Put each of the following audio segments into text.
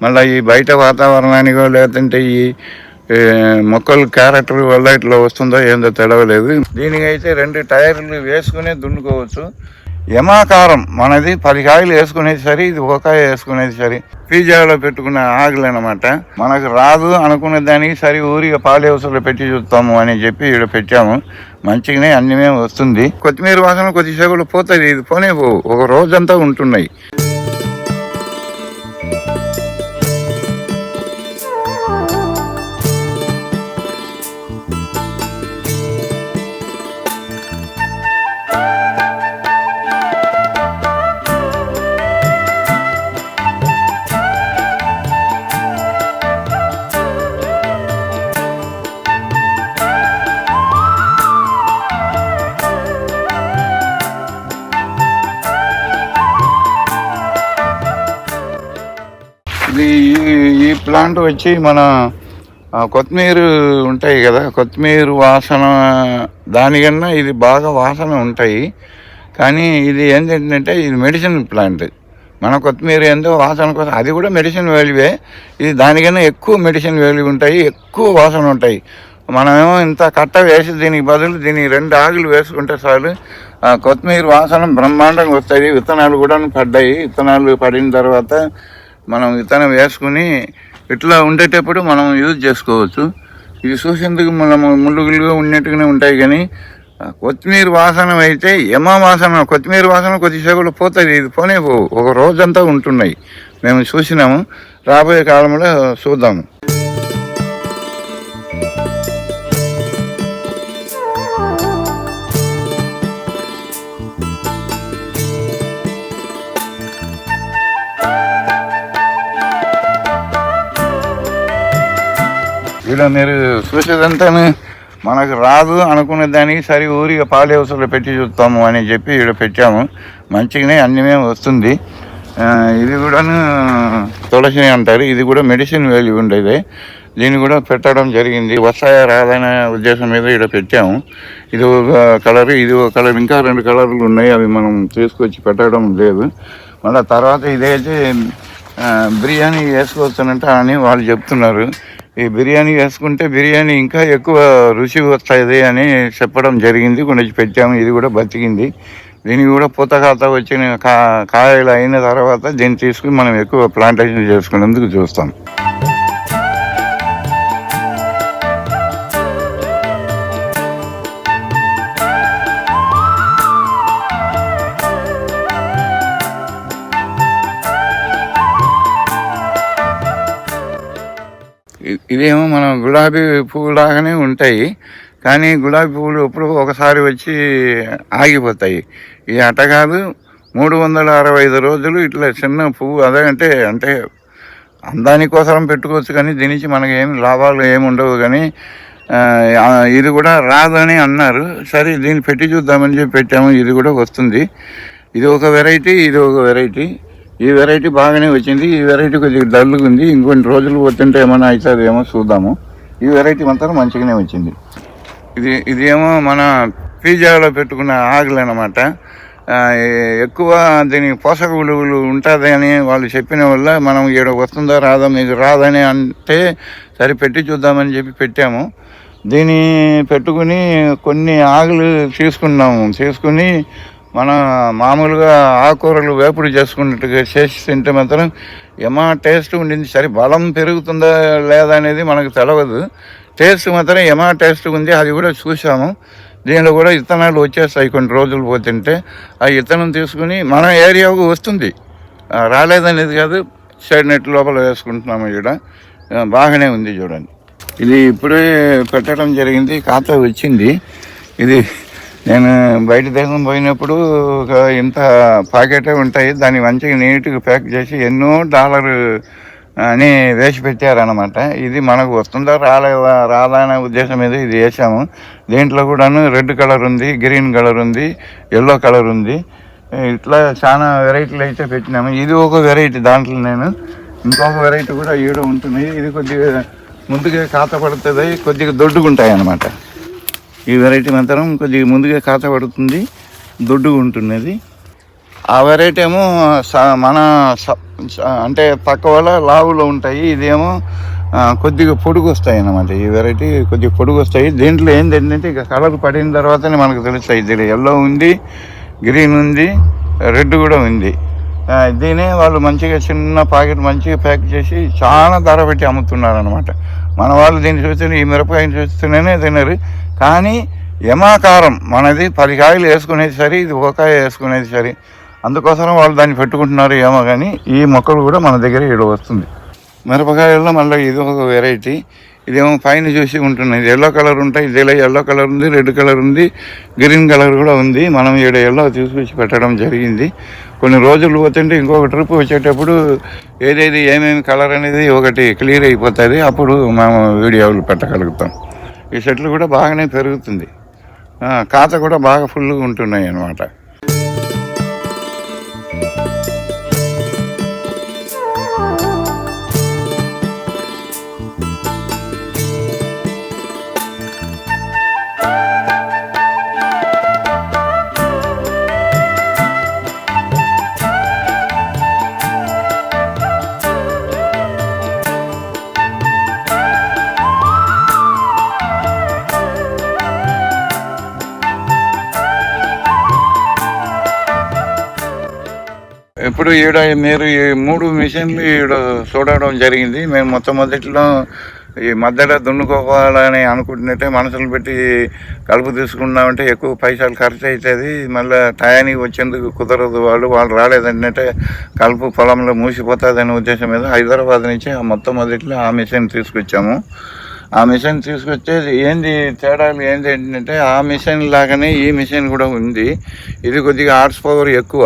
మళ్ళీ ఈ బయట వాతావరణానికో లేదంటే ఈ మొక్కలు క్యారెక్టర్ వల్ల ఇట్లా వస్తుందో ఏందో తెలవలేదు. దీనికైతే 2 టైర్లు వేసుకునే దున్నుకోవచ్చు. యమాకారం మనది 10 కాయలు వేసుకునేది సరే, ఇది 1 కాయ వేసుకునేది సరే. పిజ్జాలో పెట్టుకున్న ఆకులు అనమాట. మనకు రాదు అనుకునే దానికి సరే ఊరిగా పాలేవసలో పెట్టి చూస్తాము అని చెప్పి ఇక్కడ పెట్టాము. మంచిగానే అన్ని మేము వస్తుంది. కొత్తిమీర వాసన కొద్దిసేపులో పోతుంది, ఇది పోనే పోవు, ఒక రోజంతా ఉంటున్నాయి. ఈ ప్లాంట్ వచ్చి మన కొత్తిమీర ఉంటాయి కదా, కొత్తిమీర వాసన దానికన్నా ఇది బాగా వాసన ఉంటాయి. కానీ ఇది ఏంటంటే ఇది మెడిసిన్ ప్లాంట్. మన కొత్తిమీర ఏందో వాసన కోసం, అది కూడా మెడిసిన్ వాల్యూవే. ఇది దానికన్నా ఎక్కువ మెడిసిన్ వాల్యూ ఉంటాయి, ఎక్కువ వాసన ఉంటాయి. మనమేమో ఇంత కట్ట వేసి దీనికి బదులు దీనికి 2 ఆకులు వేసుకుంటే చాలు, కొత్తిమీర వాసన బ్రహ్మాండంగా వస్తాయి. విత్తనాలు కూడా పడ్డాయి. విత్తనాలు పడిన తర్వాత మనం విత్తనం వేసుకుని ఇట్లా ఉండేటప్పుడు మనం యూజ్ చేసుకోవచ్చు. ఇది చూసేందుకు మనం ముళ్ళుగులుగా ఉన్నట్టుగానే ఉంటాయి. కానీ కొత్తిమీర వాసన అయితే వాసన, కొత్తిమీర వాసన కొద్దిసేపులో పోతుంది, ఇది పోనే పోవు, ఒక రోజంతా ఉంటున్నాయి. మేము చూసినాము, రాబోయే కాలంలో చూద్దాము. ఇలా మీరు చూసేదంతా మనకు రాదు అనుకునే దానికి సరే ఊరిగా పాలేవసలో పెట్టి చూస్తాము అని చెప్పి ఇక్కడ పెట్టాము. మంచిగానే అన్ని మేము వస్తుంది. ఇది కూడా తులసి అంటారు. ఇది కూడా మెడిసిన్ వాల్యూ ఉండేది. దీన్ని కూడా పెట్టడం జరిగింది. వస్తాయా రాదనే ఉద్దేశం మీద ఇక్కడ పెట్టాము. ఇది ఒక కలర్, ఇది ఒక కలర్, ఇంకా 2 కలర్లు ఉన్నాయి. అవి మనం తీసుకొచ్చి పెట్టడం లేదు. మళ్ళీ తర్వాత ఇదైతే బిర్యానీ వేసుకోవచ్చునంట అని వాళ్ళు చెప్తున్నారు. ఈ బిర్యానీ వేసుకుంటే బిర్యానీ ఇంకా ఎక్కువ రుచి వస్తుంది అని చెప్పడం జరిగింది. కొన్ని పెట్టాము. ఇది కూడా బతికింది. దీనికి కూడా పూత ఖాతా వచ్చిన కాయలు అయిన తర్వాత దీన్ని తీసుకుని మనం ఎక్కువ ప్లాంటేషన్ చేసుకునేందుకు చూస్తాం. ఇదేమో మనం గులాబీ పువ్వు లాగానే ఉంటాయి. కానీ గులాబీ పువ్వులు ఎప్పుడు ఒకసారి వచ్చి ఆగిపోతాయి. ఇది అట్ట కాదు, 365 రోజులు ఇట్లా చిన్న పువ్వు. అదే అంటే అందానికోసం పెట్టుకోవచ్చు, కానీ దీని నుంచి మనకి ఏమి లాభాలు ఏమి ఉండవు. కానీ ఇది కూడా రాదని అన్నారు. సరే దీన్ని పెట్టి చూద్దామని చెప్పి పెట్టాము. ఇది కూడా వస్తుంది. ఇది ఒక వెరైటీ, ఇది ఒక వెరైటీ. ఈ వెరైటీ బాగానే వచ్చింది. ఈ వెరైటీ కొద్దిగా డల్గా ఉంది. ఇంకొన్ని రోజులు పోతుంటే ఏమైనా అవుతుంది ఏమో చూద్దాము. ఈ వెరైటీ మాత్రం మంచిగానే వచ్చింది. ఇదేమో మన పిజ్జాలో పెట్టుకున్న ఆకులు అన్నమాట. ఎక్కువ దీనికి పోషక విలువలు ఉంటుంది అని వాళ్ళు చెప్పిన వల్ల మనం ఇక్కడ వస్తుందా రాదా, మీకు రాదని అంటే సరే పెట్టి చూద్దామని చెప్పి పెట్టాము. దీన్ని పెట్టుకుని కొన్ని ఆకులు తీసుకుని మన మామూలుగా ఆకుకూరలు వేపుడు చేసుకున్నట్టుగా చేసి తింటే మాత్రం టేస్ట్ ఉండింది. సరే బలం పెరుగుతుందా లేదా అనేది మనకు తెలియదు. టేస్ట్ మాత్రం టేస్ట్ ఉంది. అది కూడా చూసాము. దీనిలో కూడా విత్తనాలు వచ్చేస్తాయి కొన్ని రోజులు పోతుంటే. ఆ విత్తనం తీసుకుని మన ఏరియాకు వస్తుంది. రాలేదనేది కాదు, సైడ్ నెట్ లోపల వేసుకుంటున్నాము. ఇక్కడ బాగానే ఉంది చూడండి. ఇది ఇప్పుడే పెట్టడం జరిగింది. ఖాతా వచ్చింది. ఇది నేను బయట దేశం పోయినప్పుడు ఇంత ప్యాకెటే ఉంటాయి. దాన్ని మంచిగా నీట్గా ప్యాక్ చేసి ఎన్నో $1 అని వేసి పెట్టారనమాట. ఇది మనకు వస్తుందా రాదా అనే ఉద్దేశం మీద ఇది వేసాము. దీంట్లో కూడాను రెడ్ కలర్ ఉంది, గ్రీన్ కలర్ ఉంది, ఎల్లో కలర్ ఉంది. ఇట్లా చాలా వెరైటీలు అయితే పెట్టినాము. ఇది ఒక వెరైటీ. దాంట్లో నేను ఇంకొక వెరైటీ కూడా ఈడ ఉంటున్నాయి. ఇది కొద్దిగా ముందుగా ఖాతా పడుతుంది, కొద్దిగా దొడ్డుగుంటాయి అన్నమాట. ఈ వెరైటీ మాత్రం కొద్దిగా ముందుగా ఖాతా పడుతుంది, దొడ్డుగా ఉంటున్నది. ఆ వెరైటీ ఏమో మన అంటే తక్కువలో లావులో ఉంటాయి. ఇదేమో కొద్దిగా పొడుగు వస్తాయి అన్నమాట. ఈ వెరైటీ కొద్దిగా పొడుగు వస్తాయి. దీంట్లో ఏంటంటే ఇక కలర్ పడిన తర్వాతనే మనకు తెలుస్తాయి. దీని ఎల్లో ఉంది, గ్రీన్ ఉంది, రెడ్ కూడా ఉంది. దీనే వాళ్ళు మంచిగా చిన్న ప్యాకెట్ మంచిగా ప్యాక్ చేసి చాలా ధర పెట్టి అమ్ముతున్నారు అనమాట. మన వాళ్ళు దీన్ని చూస్తే ఈ మిరపకాయని చూస్తేనే తినరు. కానీ యమాకారం మనది 10 కాయలు వేసుకునేది సరే, ఇది ఒక కాయ వేసుకునేది సరే. అందుకోసం వాళ్ళు దాన్ని పెట్టుకుంటున్నారు ఏమో. కానీ ఈ మొక్కలు కూడా మన దగ్గర ఇక్కడ వస్తుంది. మిరపకాయల్లో మళ్ళీ ఇది ఒక వెరైటీ. ఇదేమో పైన చూసి ఉంటున్నది. ఎల్లో కలర్ ఉంటాయి. ఇదిలో ఎల్లో కలర్ ఉంది, రెడ్ కలర్ ఉంది, గ్రీన్ కలర్ కూడా ఉంది. మనం ఇక్కడ ఎల్లో తీసుకొచ్చి పెట్టడం జరిగింది. కొన్ని రోజులు పోతుంటే ఇంకొక ట్రిప్ వచ్చేటప్పుడు ఏదేది ఏమేమి కలర్ అనేది ఒకటి క్లియర్ అయిపోతుంది. అప్పుడు మేము వీడియోలు పెట్టగలుగుతాం. ఈ చెట్లు కూడా బాగానే పెరుగుతుంది. కాత కూడా బాగా ఫుల్గా ఉంటున్నాయి అన్నమాట. ఇప్పుడు ఈడ మీరు ఈ 3 మిషన్లు ఈడ చూడడం జరిగింది. మేము మొట్టమొదటిలో ఈ మధ్యలో దున్నుకోవాలని అనుకుంటున్నట్టే మనసులు పెట్టి కలుపు తీసుకున్నామంటే ఎక్కువ పైసలు ఖర్చు అవుతుంది. మళ్ళీ టయానికి వచ్చేందుకు కుదరదు. వాళ్ళు రాలేదంటే కలుపు పొలంలో మూసిపోతుంది అనే ఉద్దేశం మీద హైదరాబాద్ నుంచి మొట్టమొదటిలో ఆ మిషన్ తీసుకొచ్చాము. ఆ మిషన్ తీసుకొచ్చేది తేడాలు ఏంటంటే ఆ మిషన్ లాగానే ఈ మిషన్ కూడా ఉంది. ఇది కొద్దిగా హార్స్ పవర్ ఎక్కువ.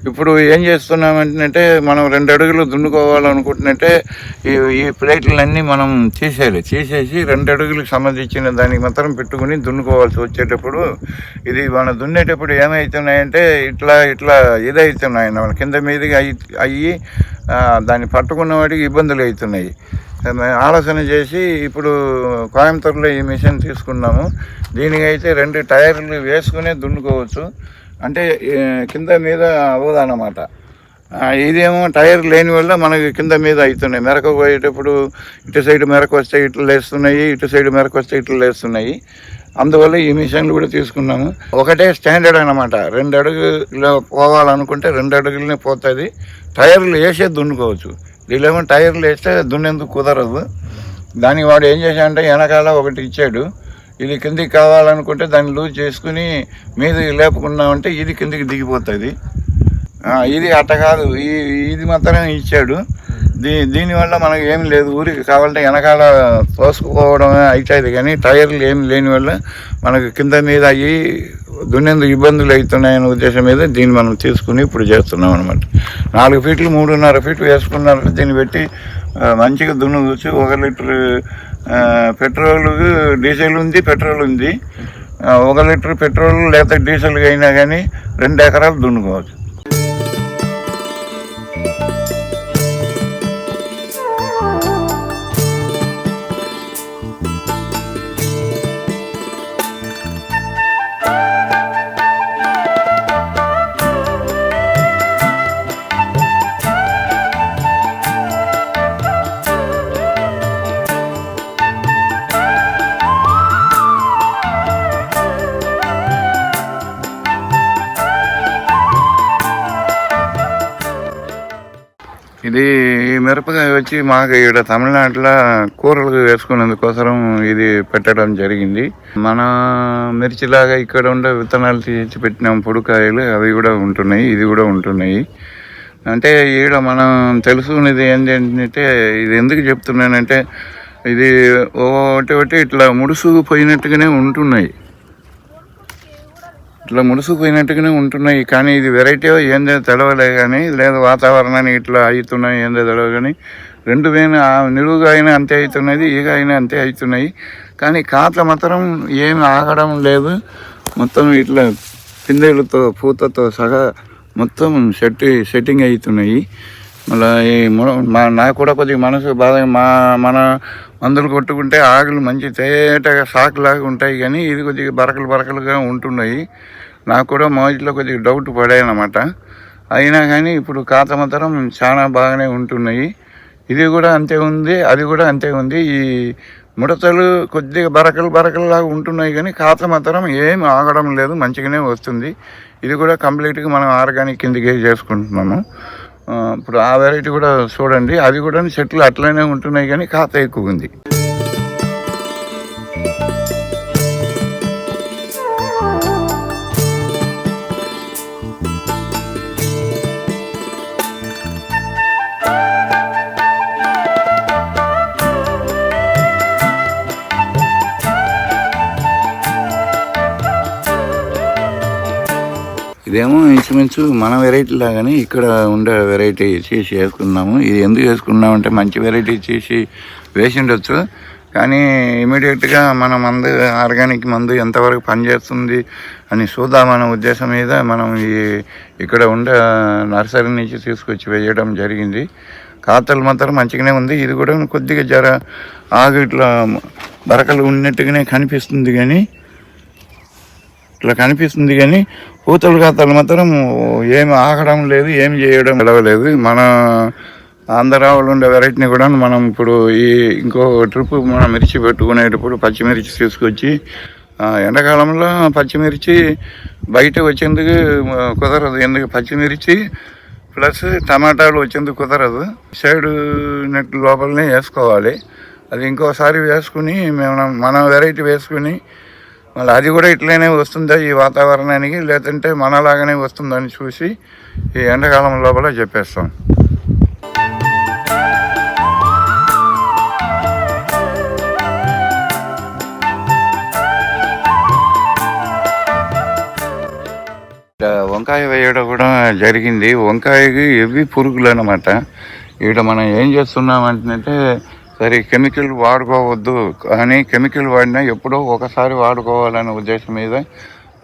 ఇప్పుడు ఏం చేస్తున్నామంటే మనం 2 అడుగులు దున్నుకోవాలనుకుంటున్నట్టే ఈ ప్లేట్లన్నీ మనం తీసేసి 2 అడుగులకు సంబంధించిన దానికి మాత్రం పెట్టుకుని దున్నుకోవాల్సి వచ్చేటప్పుడు ఇది మనం దున్నేటప్పుడు ఏమవుతున్నాయంటే ఇట్లా ఇదవుతున్నాయి అన్నమాట. కింద మీదకి అయ్యి దాన్ని పట్టుకున్న వాటికి ఇబ్బందులు అవుతున్నాయి. ఆలోచన చేసి ఇప్పుడు కోయంబత్తూరులో ఈ మిషన్ తీసుకున్నాము. దీనికైతే 2 టైర్లు వేసుకునే దున్నుకోవచ్చు. అంటే కింద మీద అవ్వదన్నమాట. ఇదేమో టైర్ లేని వల్ల మనకి కింద మీద అవుతున్నాయి. మెరకు పోయేటప్పుడు ఇటు సైడ్ మెరకు వస్తే ఇట్లు లేస్తున్నాయి, ఇటు సైడ్ మెరకు వస్తే ఇట్లు లేస్తున్నాయి. అందువల్ల ఈ మిషన్లు కూడా తీసుకున్నాము. ఒకటే స్టాండర్డ్ అన్నమాట. 2 అడుగులు పోవాలనుకుంటే 2 అడుగులనే పోతుంది. టైర్లు వేసే దున్నుకోవచ్చు. దీనిలో టైర్లు వేస్తే దున్నేందుకు కుదరదు. దానికి వాడు ఏం చేశాడంటే వెనకాల ఒకటి ఇచ్చాడు. ఇది కిందికి కావాలనుకుంటే దాన్ని లూజ్ చేసుకుని మీదకి లేపుకున్నామంటే ఇది కిందికి దిగిపోతుంది. ఇది అట్ట కాదు, ఇది మాత్రమే ఇచ్చాడు. దీనివల్ల మనకు ఏం లేదు. ఊరికి కావాలంటే వెనకాల తోసుకుపోవడమే అవుతుంది. కానీ టైర్లు ఏం లేని వల్ల మనకు కింద మీద అయ్యి దున్నేందుకు ఇబ్బందులు అవుతున్నాయనే ఉద్దేశం మీద దీన్ని మనం తీసుకుని ఇప్పుడు చేస్తున్నాం అనమాట. 4 ఫీట్లు 3.5 ఫీట్లు వేసుకున్నారు. దీన్ని పెట్టి మంచిగా దున్నుకోవచ్చు. 1 లీటర్ పెట్రోల్ డీజిల్ ఉంది, పెట్రోల్ ఉంది. 1 లీటర్ పెట్రోల్ లేదా డీజిల్ అయినా కానీ 2 ఎకరాలు దున్నుకోవచ్చు. ఇది ఈ మిరపకాయ వచ్చి మాకు ఇక్కడ తమిళనాడులో కూరలు వేసుకునేందుకోసం ఇది పెట్టడం జరిగింది. మన మిర్చిలాగా ఇక్కడ ఉండే విత్తనాలు తీసి పెట్టినాం పొడికాయలు, అవి కూడా ఉంటున్నాయి, ఇది కూడా ఉంటున్నాయి. అంటే ఈడ మనం తెలుసుకునేది ఏంటంటే, ఇది ఎందుకు చెప్తున్నానంటే ఇది ఒకటి ఇట్లా ముడుసుకుపోయినట్టుగానే ఉంటున్నాయి. ఇట్లా ముడుసుకుపోయినట్టుగానే ఉంటున్నాయి. కానీ ఇది వెరైటీ ఏందో తెలవలే. కానీ లేదు వాతావరణాన్ని ఇట్లా అవుతున్నాయి ఏందో తెలవ. కానీ 2 వేలు నిలువుగా అయినా అంతే అవుతున్నది, ఈగ అయినా అంతే అవుతున్నాయి. కానీ కాతలు మాత్రం ఏమి ఆగడం లేదు. మొత్తం ఇట్లా పిందెలతో పూతతో సహా మొత్తం సెట్టింగ్ అవుతున్నాయి. మళ్ళీ నాకు కూడా కొద్దిగా మనసు బాధ. మన మందులు కొట్టుకుంటే ఆకులు మంచి తేటగా సాకులాగా ఉంటాయి. కానీ ఇది కొద్దిగా బరకలుగా ఉంటున్నాయి. నాకు కూడా మొదట్లో కొద్దిగా డౌట్ పడాయన్నమాట. అయినా కానీ ఇప్పుడు కాత మాత్రం చాలా బాగానే ఉంటున్నాయి. ఇది కూడా అంతే ఉంది, అది కూడా అంతే ఉంది. ఈ ముడతలు కొద్దిగా బరకలాగా ఉంటున్నాయి కానీ కాత మాత్రం ఏమి ఆగడం లేదు, మంచిగానే వస్తుంది. ఇది కూడా కంప్లీట్గా మనం ఆర్గానిక్ కిందకే చేసుకుంటున్నాము. ఇప్పుడు ఆ వెరైటీ కూడా చూడండి, అది కూడా చెట్లు అట్లనే ఉంటున్నాయి కానీ కాత ఎక్కువ ఉంది. ఇదేమో ఇంచుమించు మన వెరైటీ లాగానే ఇక్కడ ఉండే వెరైటీ చేసి వేసుకున్నాము. ఇది ఎందుకు వేసుకున్నామంటే మంచి వెరైటీ చేసి వేసిండొచ్చు, కానీ ఇమీడియట్గా మన మందు ఆర్గానిక్ మందు ఎంతవరకు పనిచేస్తుంది అని చూద్దామనే ఉద్దేశం మీద మనం ఇక్కడ ఉండే నర్సరీ నుంచి తీసుకొచ్చి వేయడం జరిగింది. కాతలు మాత్రం మంచిగానే ఉంది. ఇది కూడా కొద్దిగా జర ఆగు ఇట్లా బరకలు ఉన్నట్టుగానే కనిపిస్తుంది, కానీ ఇట్లా కనిపిస్తుంది కానీ పూతలు కాతలు మాత్రం ఏమి ఆగడం లేదు, ఏమి చేయడం గెలవలేదు. మన ఆంధ్రాలో ఉండే వెరైటీని కూడా మనం ఇప్పుడు ఇంకో ట్రిప్ మనం మిర్చి పెట్టుకునేటప్పుడు పచ్చిమిర్చి తీసుకొచ్చి ఎండాకాలంలో పచ్చిమిర్చి బయట వచ్చేందుకు కుదరదు, ఎందుకు పచ్చిమిర్చి ప్లస్ టమాటాలు వచ్చేందుకు కుదరదు. సైడ్ నెట్ లోపలనే వేసుకోవాలి. అది ఇంకోసారి వేసుకుని మన వెరైటీ వేసుకుని మళ్ళీ అది కూడా ఇట్లనే వస్తుందా ఈ వాతావరణానికి, లేదంటే మనలాగానే వస్తుందని చూసి ఈ ఎండాకాలం లోపల చెప్పేస్తాం. వంకాయ వేయడం కూడా జరిగింది. వంకాయకి ఇవి పురుగులు అన్నమాట. ఇక్కడ మనం ఏం చేస్తున్నామంటే సరే కెమికల్ వాడుకోవద్దు, కానీ కెమికల్ వాడినా ఎప్పుడో ఒకసారి వాడుకోవాలనే ఉద్దేశం మీద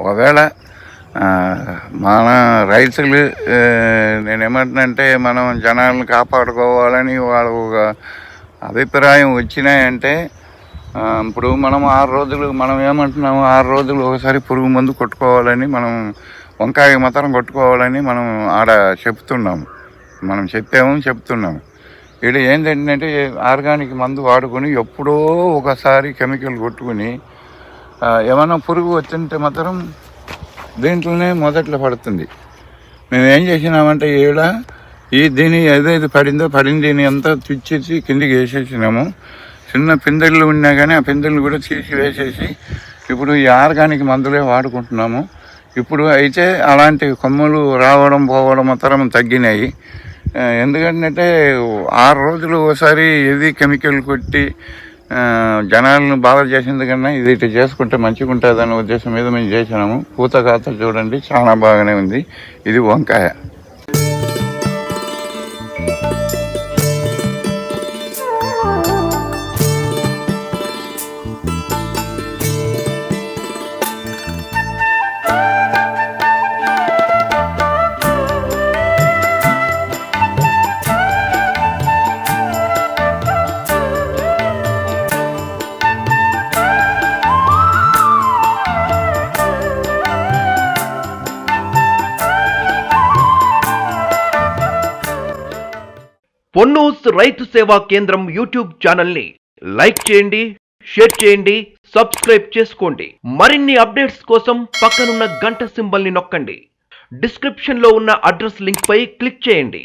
ఒకవేళ మన రైతులు నేనేమంటున్నానంటే మనం జనాలను కాపాడుకోవాలని వాళ్ళ ఒక అభిప్రాయం వచ్చినాయంటే ఇప్పుడు మనం 6 రోజులు మనం ఏమంటున్నాము 6 రోజులు ఒకసారి పురుగు మందు కొట్టుకోవాలని, మనం వంకాయ మాత్రం కొట్టుకోవాలని మనం ఆడ చెప్తున్నాము. మనం చెప్తున్నాము. ఇక్కడ ఏంటంటే ఆర్గానిక్ మందు వాడుకొని ఎప్పుడో ఒకసారి కెమికల్ కొట్టుకుని ఏమైనా పురుగు వచ్చింటే మాత్రం దీంట్లోనే మొదట్లో పడుతుంది. మేము ఏం చేసినామంటే దీని ఏదైతే పడింది అంతా తెచ్చేసి కిందికి వేసేసినాము. చిన్న పిందెళ్ళు ఉన్నా కానీ ఆ పిందెళ్ళు కూడా తీసి వేసేసి ఇప్పుడు ఈ ఆర్గానిక్ మందులే వాడుకుంటున్నాము. ఇప్పుడు అయితే అలాంటి కొమ్మలు రావడం పోవడం మాత్రం తగ్గినాయి. ఎందుకంటే 6 రోజులు ఒకసారి ఇది కెమికల్ కొట్టి జనాలను బాగా చేసింది కన్నా ఇది ఇట్లా చేసుకుంటే మంచిగా ఉంటుంది అనే ఉద్దేశం మీద మేము చేసినాము. పూత కాత చూడండి చాలా బాగానే ఉంది. ఇది వంకాయ. పొన్నూస్ రైతు సేవా కేంద్రం యూట్యూబ్ ఛానల్ని లైక్ చేయండి, షేర్ చేయండి, సబ్స్క్రైబ్ చేసుకోండి. మరిన్ని అప్డేట్స్ కోసం పక్కనున్న గంట సింబల్ని నొక్కండి. డిస్క్రిప్షన్లో ఉన్న అడ్రస్ లింక్ పై క్లిక్ చేయండి.